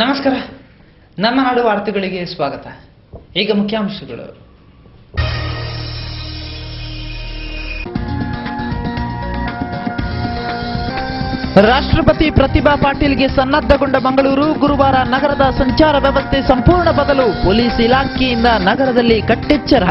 ನಮಸ್ಕಾರ. ನಮ್ಮ ನಾಡು ವಾರ್ತೆಗಳಿಗೆ ಸ್ವಾಗತ. ಈಗ ಮುಖ್ಯಾಂಶಗಳು. ರಾಷ್ಟ್ರಪತಿ ಪ್ರತಿಭಾ ಪಾಟೀಲ್ಗೆ ಸನ್ನದ್ಧಗೊಂಡ ಮಂಗಳೂರು. ಗುರುವಾರ ನಗರದ ಸಂಚಾರ ವ್ಯವಸ್ಥೆ ಸಂಪೂರ್ಣ ಬದಲು. ಪೊಲೀಸ್ ಇಲಾಖೆಯಿಂದ ನಗರದಲ್ಲಿ ಕಟ್ಟೆಚ್ಚರ.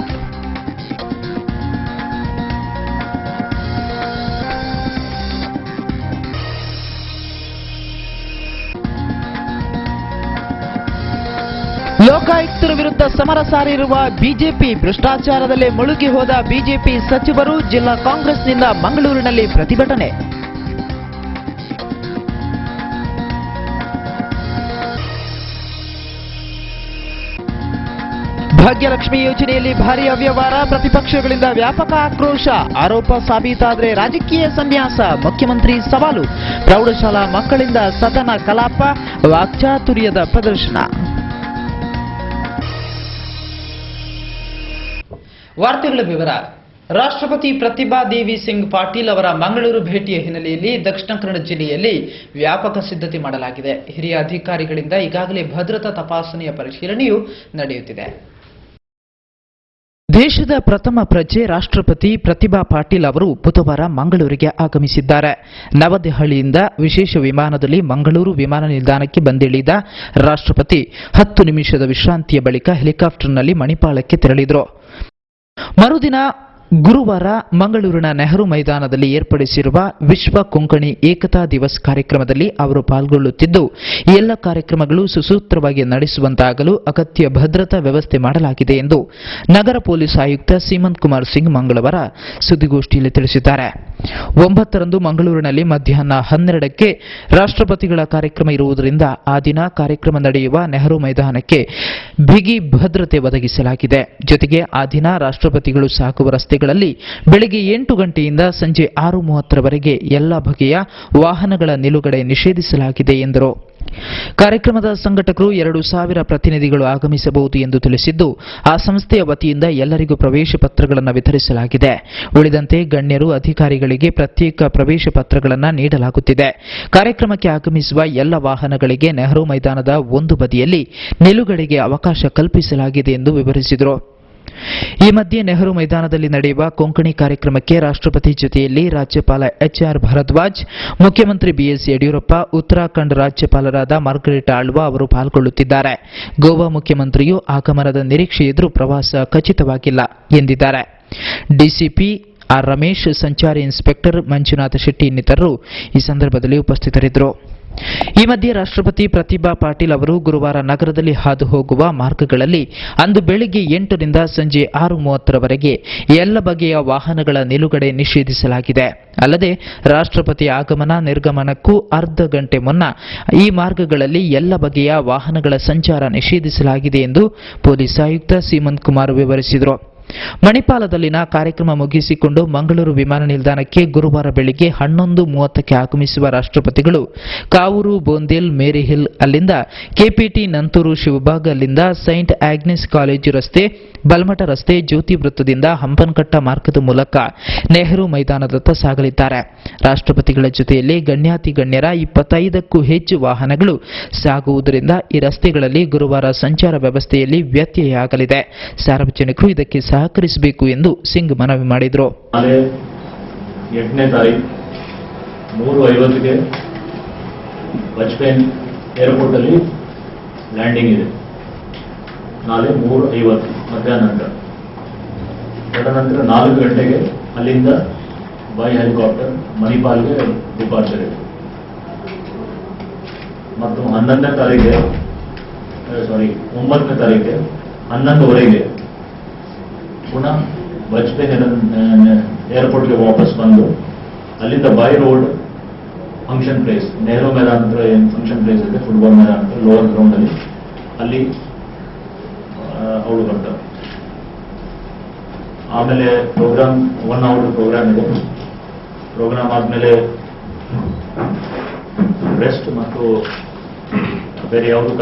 ಲೋಕಾಯುಕ್ತರ ವಿರುದ್ಧ ಸಮರ ಸಾರಿರುವ ಬಿಜೆಪಿ. ಭ್ರಷ್ಟಾಚಾರದಲ್ಲೇ ಮುಳುಗಿ ಹೋದ ಬಿಜೆಪಿ ಸಚಿವರು. ಜಿಲ್ಲಾ ಕಾಂಗ್ರೆಸ್ನಿಂದ ಮಂಗಳೂರಿನಲ್ಲಿ ಪ್ರತಿಭಟನೆ. ಭಾಗ್ಯಲಕ್ಷ್ಮಿ ಯೋಜನೆಯಲ್ಲಿ ಭಾರೀ ಅವ್ಯವಹಾರ. ಪ್ರತಿಪಕ್ಷಗಳಿಂದ ವ್ಯಾಪಕ ಆಕ್ರೋಶ. ಆರೋಪ ಸಾಬೀತಾದರೆ ರಾಜಕೀಯ ಸನ್ಯಾಸ. ಮುಖ್ಯಮಂತ್ರಿ ಸವಾಲು. ಪ್ರೌಢಶಾಲಾ ಮಕ್ಕಳಿಂದ ಸದನ ಕಲಾಪ. ವಾಕ್ಚಾತುರ್ಯದ ಪ್ರದರ್ಶನ. ವಾರ್ತೆಗಳ ವಿವರ. ರಾಷ್ಟ್ರಪತಿ ಪ್ರತಿಭಾ ದೇವಿ ಸಿಂಗ್ ಪಾಟೀಲ್ ಅವರ ಮಂಗಳೂರು ಭೇಟಿಯ ಹಿನ್ನೆಲೆಯಲ್ಲಿ ದಕ್ಷಿಣ ಕನ್ನಡ ಜಿಲ್ಲೆಯಲ್ಲಿ ವ್ಯಾಪಕ ಸಿದ್ಧತೆ ಮಾಡಲಾಗಿದೆ. ಹಿರಿಯ ಅಧಿಕಾರಿಗಳಿಂದ ಈಗಾಗಲೇ ಭದ್ರತಾ ತಪಾಸಣೆಯ ಪರಿಶೀಲನೆಯೂ ನಡೆಯುತ್ತಿದೆ. ದೇಶದ ಪ್ರಥಮ ಪ್ರಜೆ ರಾಷ್ಟ್ರಪತಿ ಪ್ರತಿಭಾ ಪಾಟೀಲ್ ಅವರು ಬುಧವಾರ ಮಂಗಳೂರಿಗೆ ಆಗಮಿಸಿದ್ದಾರೆ. ನವದೆಹಲಿಯಿಂದ ವಿಶೇಷ ವಿಮಾನದಲ್ಲಿ ಮಂಗಳೂರು ವಿಮಾನ ನಿಲ್ದಾಣಕ್ಕೆ ಬಂದಿಳಿದ ರಾಷ್ಟ್ರಪತಿ 10 ನಿಮಿಷದ ವಿಶ್ರಾಂತಿಯ ಬಳಿಕ ಹೆಲಿಕಾಪ್ಟರ್ನಲ್ಲಿ ಮಣಿಪಾಲಕ್ಕೆ ತೆರಳಿದರು. ಮರುದಿನ ಗುರುವಾರ ಮಂಗಳೂರಿನ ನೆಹರು ಮೈದಾನದಲ್ಲಿ ಏರ್ಪಡಿಸಿರುವ ವಿಶ್ವ ಕೊಂಕಣಿ ಏಕತಾ ದಿವಸ್ ಕಾರ್ಯಕ್ರಮದಲ್ಲಿ ಅವರು ಪಾಲ್ಗೊಳ್ಳುತ್ತಿದ್ದು, ಎಲ್ಲ ಕಾರ್ಯಕ್ರಮಗಳು ಸುಸೂತ್ರವಾಗಿ ನಡೆಸುವಂತಾಗಲು ಅಗತ್ಯ ಭದ್ರತಾ ವ್ಯವಸ್ಥೆ ಮಾಡಲಾಗಿದೆ ಎಂದು ನಗರ ಪೊಲೀಸ್ ಆಯುಕ್ತ ಸೀಮಂತ್ ಕುಮಾರ್ ಸಿಂಗ್ ಮಂಗಳವಾರ ಸುದ್ದಿಗೋಷ್ಠಿಯಲ್ಲಿ ತಿಳಿಸಿದ್ದಾರೆ. 9ರಂದು ಮಂಗಳೂರಿನಲ್ಲಿ ಮಧ್ಯಾಹ್ನ 12ಕ್ಕೆ ರಾಷ್ಟ್ರಪತಿಗಳ ಕಾರ್ಯಕ್ರಮ ಇರುವುದರಿಂದ ಆ ದಿನ ಕಾರ್ಯಕ್ರಮ ನಡೆಯುವ ನೆಹರು ಮೈದಾನಕ್ಕೆ ಬಿಗಿ ಭದ್ರತೆ ಒದಗಿಸಲಾಗಿದೆ. ಜೊತೆಗೆ ಆ ದಿನ ರಾಷ್ಟ್ರಪತಿಗಳು ಸಾಗುವ ರಸ್ತೆಗಳಲ್ಲಿ ಬೆಳಗ್ಗೆ 8 ಗಂಟೆಯಿಂದ ಸಂಜೆ 6:30ರವರೆಗೆ ಎಲ್ಲ ಬಗೆಯ ವಾಹನಗಳ ನಿಲುಗಡೆ ನಿಷೇಧಿಸಲಾಗಿದೆ ಎಂದರು. ಕಾರ್ಯಕ್ರಮದ ಸಂಘಟಕರು 2,000 ಪ್ರತಿನಿಧಿಗಳು ಆಗಮಿಸಬಹುದು ಎಂದು ತಿಳಿಸಿದ್ದು, ಆ ಸಂಸ್ಥೆಯ ವತಿಯಿಂದ ಎಲ್ಲರಿಗೂ ಪ್ರವೇಶ ಪತ್ರಗಳನ್ನು ವಿತರಿಸಲಾಗಿದೆ. ಉಳಿದಂತೆ ಗಣ್ಯರು, ಅಧಿಕಾರಿಗಳಿಗೆ ಪ್ರತ್ಯೇಕ ಪ್ರವೇಶ ಪತ್ರಗಳನ್ನು ನೀಡಲಾಗುತ್ತಿದೆ. ಕಾರ್ಯಕ್ರಮಕ್ಕೆ ಆಗಮಿಸುವ ಎಲ್ಲ ವಾಹನಗಳಿಗೆ ನೆಹರು ಮೈದಾನದ ಒಂದು ಬದಿಯಲ್ಲಿ ನಿಲುಗಡೆಗೆ ಅವಕಾಶ ಕಲ್ಪಿಸಲಾಗಿದೆ ಎಂದು ವಿವರಿಸಿದರು. ಈ ಮಧ್ಯೆ ನೆಹರು ಮೈದಾನದಲ್ಲಿ ನಡೆಯುವ ಕೊಂಕಣಿ ಕಾರ್ಯಕ್ರಮಕ್ಕೆ ರಾಷ್ಟ್ರಪತಿ ಜೊತೆಯಲ್ಲಿ ರಾಜ್ಯಪಾಲ HR ಭರದ್ವಾಜ್, ಮುಖ್ಯಮಂತ್ರಿ BS ಯಡಿಯೂರಪ್ಪ, ಉತ್ತರಾಖಂಡ್ ರಾಜ್ಯಪಾಲರಾದ ಮಾರ್ಗರೇಟ್ ಆಳ್ವಾ ಅವರು ಪಾಲ್ಗೊಳ್ಳುತ್ತಿದ್ದಾರೆ. ಗೋವಾ ಮುಖ್ಯಮಂತ್ರಿಯು ಆಗಮನದ ನಿರೀಕ್ಷೆಯಿದ್ದರೂ ಪ್ರವಾಸ ಖಚಿತವಾಗಿಲ್ಲ ಎಂದಿದ್ದಾರೆ. ಡಿಸಿಪಿ R ರಮೇಶ್, ಸಂಚಾರಿ ಇನ್ಸ್ಪೆಕ್ಟರ್ ಮಂಜುನಾಥ ಶೆಟ್ಟಿ ಇನ್ನಿತರರು ಈ ಸಂದರ್ಭದಲ್ಲಿ ಉಪಸ್ಥಿತರಿದ್ದರು. ಈ ಮಧ್ಯೆ ರಾಷ್ಟ್ರಪತಿ ಪ್ರತಿಭಾ ಪಾಟೀಲ್ ಅವರು ಗುರುವಾರ ನಗರದಲ್ಲಿ ಹಾದು ಹೋಗುವ ಮಾರ್ಗಗಳಲ್ಲಿ ಅಂದು ಬೆಳಗ್ಗೆ 8ರಿಂದ ಸಂಜೆ 6:30ರವರೆಗೆ ಎಲ್ಲ ಬಗೆಯ ವಾಹನಗಳ ನಿಲುಗಡೆ ನಿಷೇಧಿಸಲಾಗಿದೆ. ಅಲ್ಲದೆ ರಾಷ್ಟ್ರಪತಿ ಆಗಮನ ನಿರ್ಗಮನಕ್ಕೂ ಅರ್ಧ ಗಂಟೆ ಮುನ್ನ ಈ ಮಾರ್ಗಗಳಲ್ಲಿ ಎಲ್ಲ ಬಗೆಯ ವಾಹನಗಳ ಸಂಚಾರ ನಿಷೇಧಿಸಲಾಗಿದೆ ಎಂದು ಪೊಲೀಸ್ ಆಯುಕ್ತ ಸೀಮಂತ್ ಕುಮಾರ್ ವಿವರಿಸಿದರು. ಮಣಿಪಾಲದಲ್ಲಿನ ಕಾರ್ಯಕ್ರಮ ಮುಗಿಸಿಕೊಂಡು ಮಂಗಳೂರು ವಿಮಾನ ನಿಲ್ದಾಣಕ್ಕೆ ಗುರುವಾರ ಬೆಳಿಗ್ಗೆ 11:30ಕ್ಕೆ ಆಗಮಿಸುವ ರಾಷ್ಟ್ರಪತಿಗಳು ಕಾವೂರು, ಬೋಂದೇಲ್, ಮೇರಿ ಹಿಲ್, ಅಲ್ಲಿಂದ KPT ನಂತೂರು, ಶಿವಬಾಗ್, ಅಲ್ಲಿಂದ ಸೈಂಟ್ ಆಗ್ನೆಸ್ ಕಾಲೇಜು ರಸ್ತೆ, ಬಲ್ಮಠ ರಸ್ತೆ, ಜ್ಯೋತಿ ವೃತ್ತದಿಂದ ಹಂಪನಕಟ್ಟ ಮಾರ್ಗದ ಮೂಲಕ ನೆಹರು ಮೈದಾನದತ್ತ ಸಾಗಲಿದ್ದಾರೆ. ರಾಷ್ಟ್ರಪತಿಗಳ ಜೊತೆಯಲ್ಲಿ ಗಣ್ಯಾತಿ ಗಣ್ಯರ 25ಕ್ಕೂ ಹೆಚ್ಚು ವಾಹನಗಳು ಸಾಗುವುದರಿಂದ ಈ ರಸ್ತೆಗಳಲ್ಲಿ ಗುರುವಾರ ಸಂಚಾರ ವ್ಯವಸ್ಥೆಯಲ್ಲಿ ವ್ಯತ್ಯಯ ಆಗಲಿದೆ. ಸಾರ್ವಜನಿಕರು ಇದಕ್ಕೆ ಸಹಕರಿಸಬೇಕು ಎಂದು ಸಿಂಗ್ ಮನವಿ ಮಾಡಿದರು. 8ನೇ ತಾರೀಕು 3:50ಕ್ಕೆ ಬಜ್ಪೇನ್ ಏರ್ಪೋರ್ಟ್ ಅಲ್ಲಿ ಲ್ಯಾಂಡಿಂಗ್ ಇದೆ. ನಾಳೆ 3:50 ಮಧ್ಯಾಹ್ನ ನಂತರ. ತದನಂತರ 4 ಗಂಟೆಗೆ ಅಲ್ಲಿಂದ ಬೈ ಹೆಲಿಕಾಪ್ಟರ್ ಮಣಿಪಾಲ್ಗೆ ಡಿಪಾರ್ಚರ್ ಇದೆ. ಮತ್ತು 9ನೇ ತಾರೀಕಿಗೆ 11ವರೆಗೆ ಪುನಃ ಬಜ್ಪೇನ್ ಏರ್ಪೋರ್ಟ್ಗೆ ವಾಪಸ್ ಬಂದು ಅಲ್ಲಿಂದ by road function place, Nehru ಮೈದಾನ ಹತ್ರ ಏನು ಫಂಕ್ಷನ್ ಪ್ಲೇಸ್ ಇದೆ, ಫುಟ್ಬಾಲ್ ಮೈದಾನ ಹತ್ರ ಲೋವರ್ ಗ್ರೌಂಡ್ ಅಲ್ಲಿ ಅವಳು ಬರ್ತಾರೆ. ಆಮೇಲೆ ಪ್ರೋಗ್ರಾಮ್ 1 ಅವರ್ ಪ್ರೋಗ್ರಾಮ್ ಇದೆ. ಪ್ರೋಗ್ರಾಮ್ ಆದ್ಮೇಲೆ ರೆಸ್ಟ್ ಮತ್ತು ಬೇರೆ ಯಾವುದು